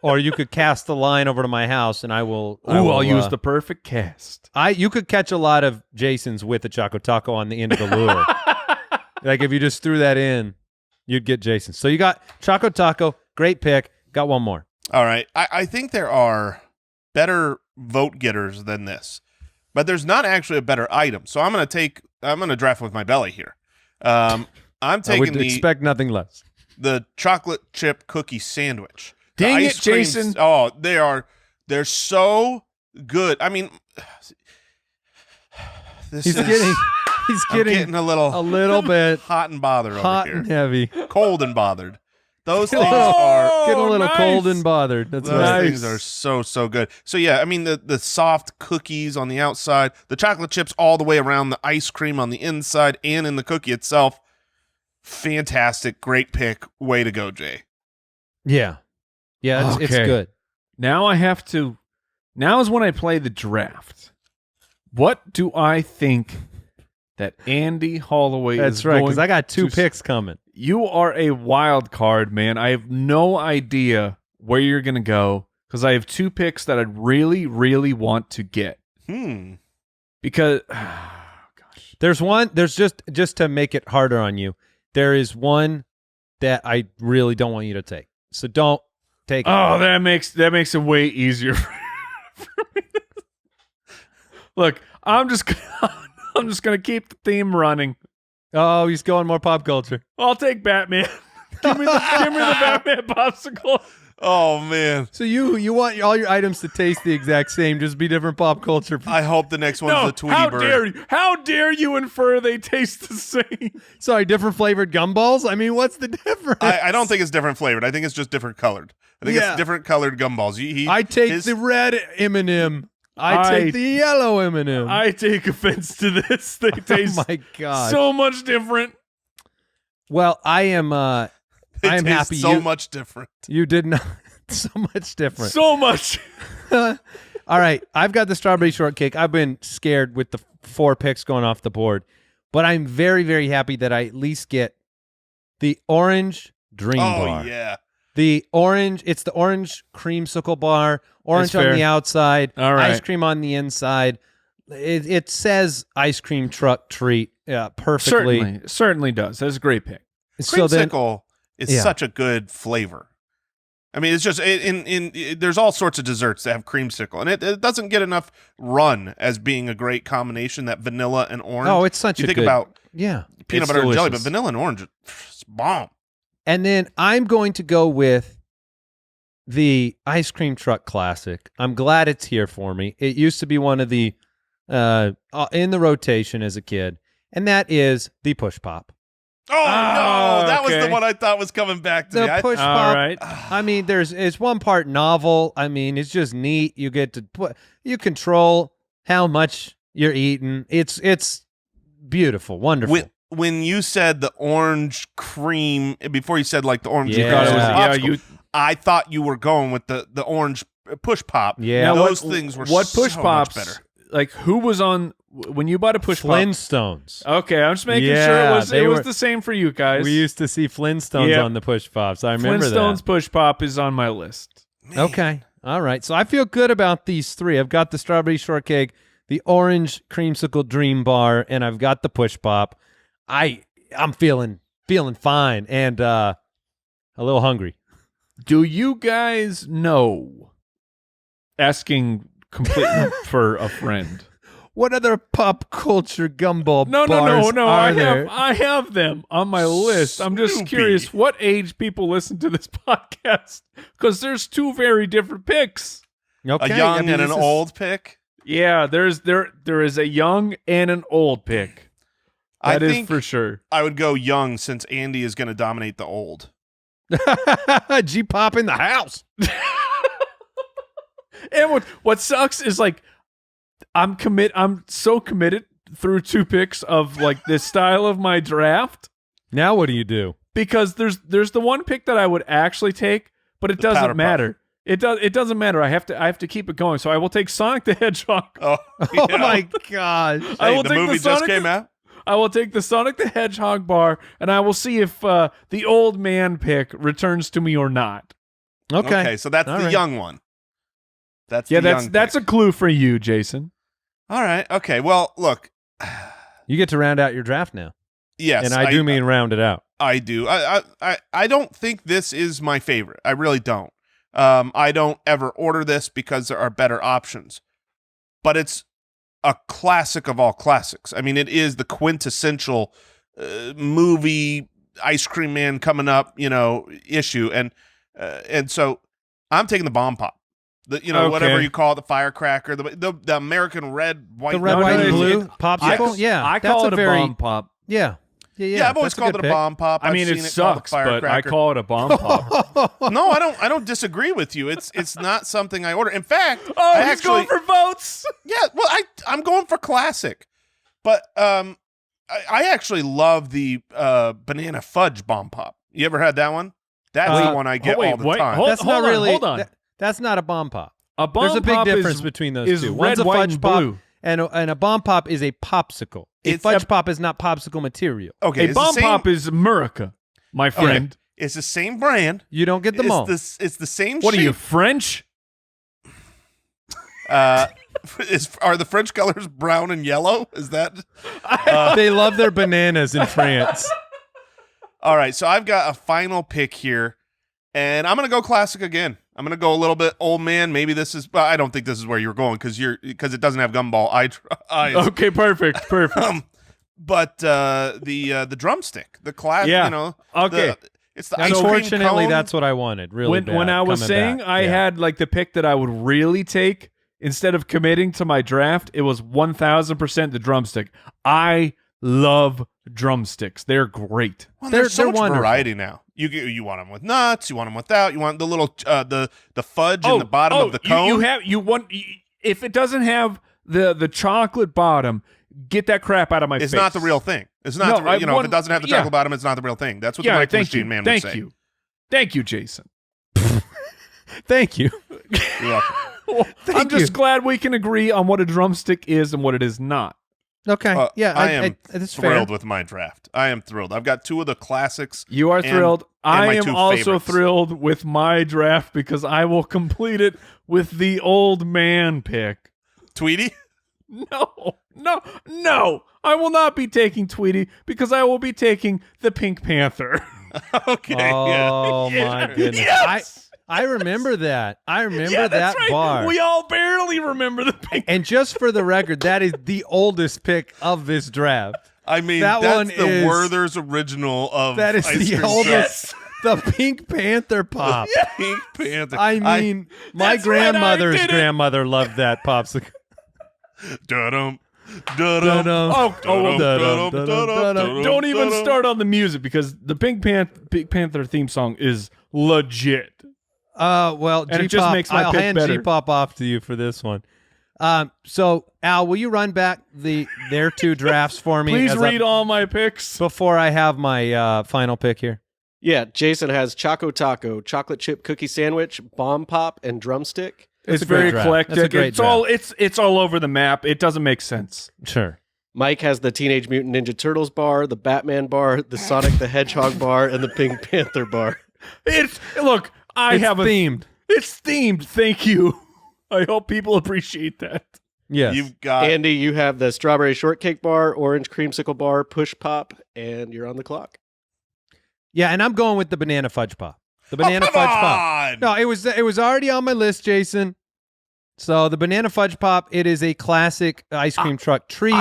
Or you could cast the line over to my house, and I will. I'll use the perfect cast. You could catch a lot of Jasons with a Choco Taco on the end of the lure. Like if you just threw that in, you'd get Jason. So you got Choco Taco, great pick. Got one more. All right, I think there are better vote getters than this, but there's not actually a better item. So I'm gonna draft with my belly here. I'm taking I would expect nothing less. the chocolate chip cookie sandwich. Dang it, Jason. Oh, they are They're so good. I mean, He's getting I'm getting a little bit hot and bothered hot over here. and heavy. Cold and bothered. Those Getting things a little- are Getting a little nice. cold and bothered. That's those right. things are so good. So yeah, I mean the soft cookies on the outside, the chocolate chips all the way around, the ice cream on the inside and in the cookie itself. Fantastic, great pick. Way to go, Jay. Yeah. Yeah, it's Okay. good. Now is when I play the draft. What do I think that Andy Holloway That's is right, going because I got two to picks coming. You are a wild card, man. I have no idea where you're going to go because I have two picks that I really, really want to get. Because, gosh. There's just to make it harder on you, there is one that I really don't want you to take. So don't take it. Oh, that makes it way easier for me. Look, I'm just gonna keep the theme running. Oh, he's going more pop culture. I'll take Batman. give me the Batman popsicle. Oh man, So you want all your items to taste the exact same, just be different pop culture. I hope the next one's No, the Tweety how Bird. dare you? How dare you infer they taste the same? Sorry, different flavored gumballs? I mean, what's the difference? I don't think it's different flavored. I think it's just different colored. I think Yeah. it's different colored gumballs. I take the red M&M. I take the yellow M&M. I take offense to this. They taste Oh my god. so much different. Well, I am I am happy so much different. you did not so much different. So much. All right, I've got the strawberry shortcake. I've been scared with the 4 picks going off the board, but I'm very, very happy that I at least get the orange dream bar. Oh yeah. It's the orange creamsicle bar, orange That's on fair. the outside, All right. ice cream on the inside. It says ice cream truck treat perfectly. Certainly does. That's a great pick. So then, Creamsicle is Yeah. such a good flavor. I mean, it's just there's all sorts of desserts that have creamsicle, and it doesn't get enough run as being a great combination. That vanilla and orange. oh, it's such you a think good. about Yeah. peanut It's butter and jelly, but delicious. vanilla and orange, it's bomb. And then I'm going to go with the ice cream truck classic. I'm glad it's here for me. It used to be one of the in the rotation as a kid, and that is the push pop. Oh no, that was okay. the one I thought was coming back to The me. I- push All pop. right. I mean, it's one part novel. I mean, it's just neat. You get to you control how much you're eating. It's beautiful, wonderful. when you said the orange cream before you said like the orange, Yeah. you thought it was a Yeah, popsicle, I thought you were going with the orange push pop. Yeah. Now, those things were what push so pops? much better. Like who was on when you bought a push pop? Flintstones. Okay, I'm just making Yeah, sure it they was were- the same for you guys. We used to see Flintstones Yeah. on the push pops. I remember Flintstones push pop is on my list. that. Okay. All right. So I feel good about these 3. I've got the strawberry shortcake, the orange creamsicle dream bar, and I've got the push pop. I'm feeling fine and a little hungry. Do you guys know? Asking completely for a friend. What other pop culture gumball No. bars are there? I have them on my list. I'm just Snoopy. curious what age people listen to this podcast because there's 2 very different picks. Okay. A young I mean, and an this is- old pick. Yeah, there is a young and an old pick. I That is think for sure. I would go young since Andy is going to dominate the old. G-pop in the house. And what sucks is like I'm so committed through 2 picks of like this style of my draft Now what do you do? because there's the one pick that I would actually take, but it The Powder doesn't matter. It doesn't matter. I have to keep it going. So I will take Sonic the Hedgehog. Oh, Oh yeah. my gosh. I Hey, will the take movie the just Sonic came out. I will take the Sonic the Hedgehog bar, and I will see if the old man pick returns to me or not. Okay. So that's All the right. young one. That's Yeah, the that's young a clue for you, Jason. all right. Okay. Well, look. You get to round out your draft now. Yes, And I do mean round it out. I do. I don't think this is my favorite. I really don't. I don't ever order this because there are better options. But it's a classic of all classics. I mean, it is the quintessential movie Ice Cream Man coming up, issue, and so I'm taking the Bomb Pop. Whatever you call it, the firecracker, the American red, white, The red, white, and blue popsicle. I that's call it a very, bomb pop. Yeah. Yeah, I've always that's called good it a pick. bomb pop. I mean, I've it seen called sucks, a but I firecracker. call it a bomb pop. No, I don't disagree with you. It's not something I order. In fact, Oh, he's going for votes. Yeah, well, I'm going for classic, but I actually love the banana fudge bomb pop. You ever had that one? That's the one I get all the time. That's not really. Hold on. That's not a bomb pop. A bomb There's a big pop difference between those is two. red, One's a white, fudge and pop, blue. and a bomb pop is a popsicle. A fudge pop is not popsicle material. Okay, A bomb pop is America, my friend. It's the same brand. You don't get them all. It's the same. What shape. are you, French? Are the French colors brown and yellow? Is that? They love their bananas in France. All right, so I've got a final pick here, and I'm gonna go classic again. I'm gonna go a little bit old man. Maybe this is. I don't think this is where you're going because it doesn't have gumball eyes. Okay, perfect. But the drumstick, the classic. Yeah. Okay. It's the ice cream Unfortunately, cone. that's what I wanted. Really bad. When I was coming saying back. I Yeah. had like the pick that I would really take instead of committing to my draft, it was 1,000% the drumstick. I love drumsticks. They're great. Well, there's so they're much wonderful. variety now. You want them with nuts. You want them without. You want the little the fudge in the bottom of the cone. You want if it doesn't have the chocolate bottom, get that crap out of my face. It's not the real thing. It's not No, the real, I if want- it doesn't have the chocolate bottom, it's not the real thing. That's what the Mike thank you. Machine Man Thank would say. you. Thank you, Jason. Thank you. You're welcome. I'm just glad we can agree on what a drumstick is and what it is not. Okay. Yeah, I am that's fair. thrilled with my draft. I am thrilled. I've got two of the classics. You are and- thrilled. and my I am two also favorites. thrilled with my draft because I will complete it with the old man pick. Tweety? No. I will not be taking Tweety because I will be taking the Pink Panther. Okay. yeah. Oh my goodness! Yes! I remember that. I remember Yeah, that that's right. bar. We all barely remember the Pink. And just for the record, that is the oldest pick of this draft. I mean, That that's one the is- Werther's original of That is ice the cream oldest. The Pink Panther pop. truck. Pink Panther. I mean, my That's right, I grandmother's did it. grandmother loved that popsicle. Dum-dum, Dun-dum. dum-dum. Don't even start on the music because the Pink Panther theme song is legit. Well, And it G-Pop, just makes my I'll pick hand better. G-Pop off to you for this one. So, Al, will you run back their two drafts for me? Please as read all my picks. before I have my final pick here. Yeah, Jason has Choco Taco, chocolate chip cookie sandwich, bomb pop, and drumstick. It's a great very draft. eclectic. That's a great It's all over the map. It doesn't make sense. Sure. Mike has the Teenage Mutant Ninja Turtles bar, the Batman bar, the Sonic the Hedgehog bar, and the Pink Panther bar. It's It's themed. It's themed. Thank you. I hope people appreciate that. Yes. You've got Andy, you have the Strawberry Shortcake bar, Orange Creamsicle bar, Push Pop, and you're on the clock. Yeah, and I'm going with the banana fudge pop. The banana come fudge pop. on! No, it was already on my list, Jason. So the banana fudge pop, it is a classic ice cream truck treat.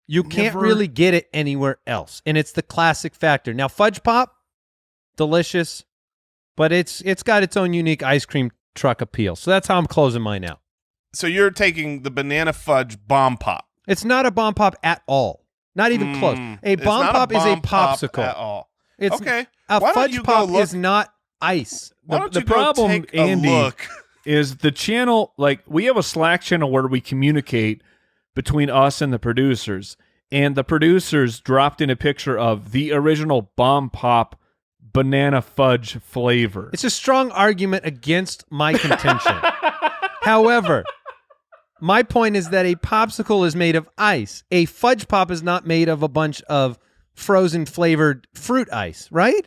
You can't never- really get it anywhere else, and it's the classic factor. Now fudge pop, delicious, but it's got its own unique ice cream truck appeal. So that's how I'm closing mine out. So you're taking the banana fudge bomb pop. It's not a bomb pop at all. Not even close. A It's bomb not pop is a bomb pop popsicle. at all. It's Okay. A Why don't fudge you go pop look- is not ice. Why don't the you go problem, take a Andy, look? is the channel, like we have a Slack channel where we communicate between us and the producers, and the producers dropped in a picture of the original bomb pop banana fudge flavor. It's a strong argument against my contention. However, my point is that a popsicle is made of ice. A fudge pop is not made of a bunch of frozen flavored fruit ice, right?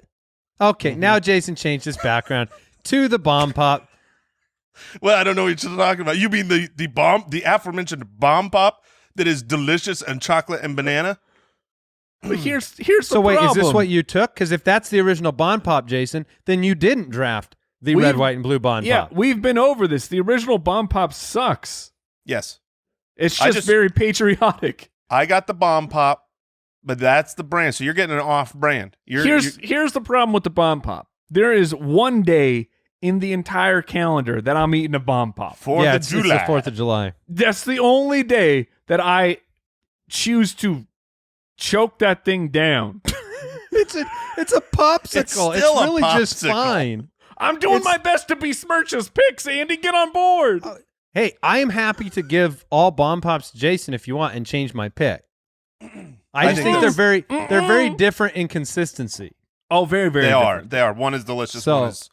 Okay, now Jason changed his background to the bomb pop. Well, I don't know what you're talking about. You mean the aforementioned bomb pop that is delicious and chocolate and banana? But here's So the wait, problem. is this what you took? Because if that's the original bomb pop, Jason, then you didn't draft the red, We've- white, and blue bomb Yeah, pop. we've been over this. The original bomb pop sucks. Yes. It's I just just- very patriotic. I got the bomb pop, but that's the brand. So you're getting an off brand. Here's the problem with the bomb pop. There is one day in the entire calendar that I'm eating a bomb pop. 4th yeah, of it's the July. 4th of July. That's the only day that I choose to choke that thing down. It's a popsicle. It's still It's a really just popsicle. fine. I'm doing my best to besmirch his picks, Andy. Get on board. Hey, I am happy to give all bomb pops to Jason if you want and change my pick. I just think they're very different in consistency. Oh, very, very They different. are. One is delicious. So- one is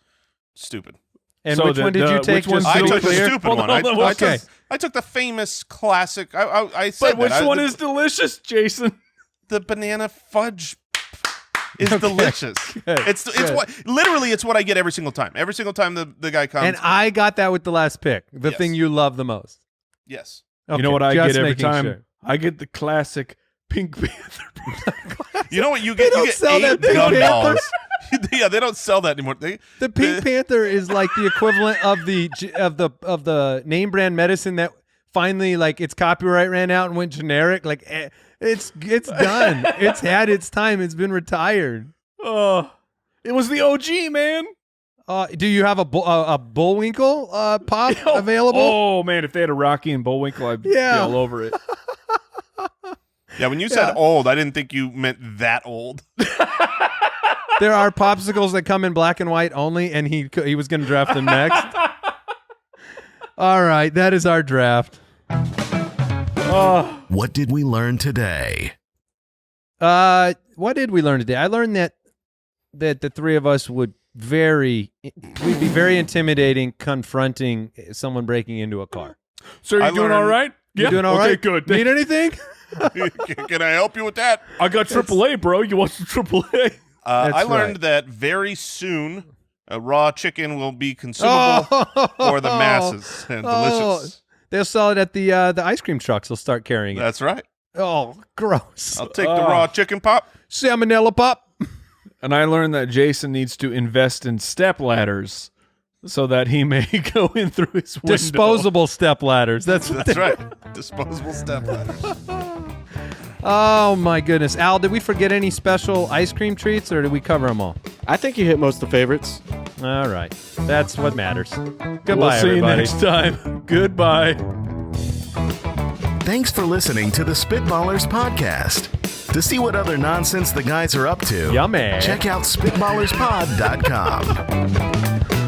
stupid. And So which one did you take? which one's Just I to be took the clear? stupid Hold one. on, hold on, okay. I took the famous classic. I said But which that. one is delicious, Jason? the banana fudge? Is delicious. Good, It's good. what literally it's what I get every single time. Every single time the guy comes. And I got that with the last pick. The Yes. thing you love the most. yes. You know Okay, what I just get every making time? sure. I get the classic Pink Panther. You know what you get? don't You get sell that 8 Pink gumballs. Yeah, they don't sell that anymore. The Pink Panther is like the equivalent of the name brand medicine that finally like its copyright ran out and went generic. Like it's done. It's had its time. It's been retired. It was the OG, man. Do you have a Bullwinkle pop available? Oh man, if they had a Rocky and Bullwinkle, I'd be Yeah. all over it. Yeah, when you said old, I didn't think you meant that old. There are popsicles that come in black and white only, and he was going to draft them next. All right, that is our draft. What did we learn today? What did we learn today? I learned that the three of us we'd be very intimidating confronting someone breaking into a car. So are you I doing learned- all right? You doing all okay, right? good. Need anything? Can I help you with that? I got AAA, bro. You want some AAA? That's I learned right. that very soon raw chicken will be consumable for the masses and delicious. They'll sell it at the ice cream trucks. They'll start carrying it. That's right. Oh, gross. I'll take the raw chicken pop. Salmonella pop. And I learned that Jason needs to invest in step ladders so that he may go in through his window. Disposable step ladders. That's right. Disposable step ladders. Oh my goodness, Al! Did we forget any special ice cream treats, or did we cover them all? I think you hit most of the favorites. All right, that's what matters. Goodbye, We'll see everybody. you next time. Goodbye. Thanks for listening to the Spitballers podcast. To see what other nonsense the guys are up to, Yummy. check out SpitballersPod.com.